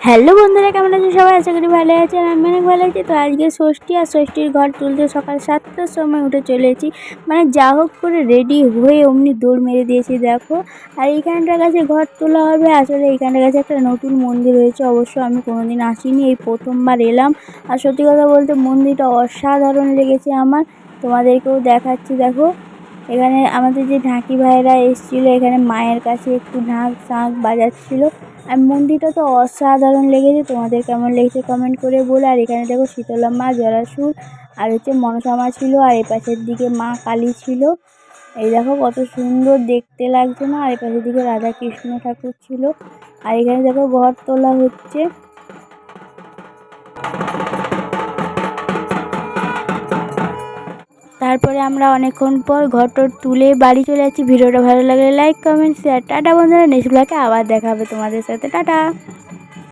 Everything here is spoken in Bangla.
হ্যালো বন্ধুরা, কেমন আছে সবাই? আশা করি ভালো আছে। আর আমি অনেক ভালো আছি। তো আজকে ষষ্ঠী, আর ষষ্ঠীর ঘর তুলতে সকাল 7টার সময় উঠে চলেছি। মানে যা হোক করে রেডি হয়ে অমনি দৌড় মেরে দিয়েছি দেখো। আর এইখানটার কাছে ঘর তোলা হবে। আসলে এইখানটার কাছে একটা নতুন মন্দির হয়েছে, অবশ্য আমি কোনোদিন আসিনি, এই প্রথমবার এলাম। আর সত্যি কথা বলতে মন্দিরটা অসাধারণ লেগেছে আমার। তোমাদেরকেও দেখাচ্ছি দেখো। এখানে আমাদের যে ঢাকি ভাইরা এসেছিলো, এখানে মায়ের কাছে একটু ঢাক শাঁখ বাজাচ্ছিলো। আর মন্দিরটা তো অসাধারণ লেগেছে। তোমাদের কেমন লেগেছে কমেন্ট করে বলো। আর এখানে দেখো শীতলা মা, জরাসুর, আর হচ্ছে মনসা মা ছিল, আর এই পাশের দিকে মা কালী ছিল। এই দেখো কত সুন্দর দেখতে লাগছে না? আর এই পাশের দিকে রাধা কৃষ্ণ ঠাকুর ছিল। আর এখানে দেখো ঘর তোলা হচ্ছে। তারপরে আমরা অনেকক্ষণ পর ঘরটা তুলে বাড়ি চলে যাচ্ছি। ভিডিওটা ভালো লাগলে লাইক, কমেন্ট, শেয়ার। টাটা বন্ধুরা, নেক্সট ব্লগে আবার দেখা হবে তোমাদের সাথে। টাটা।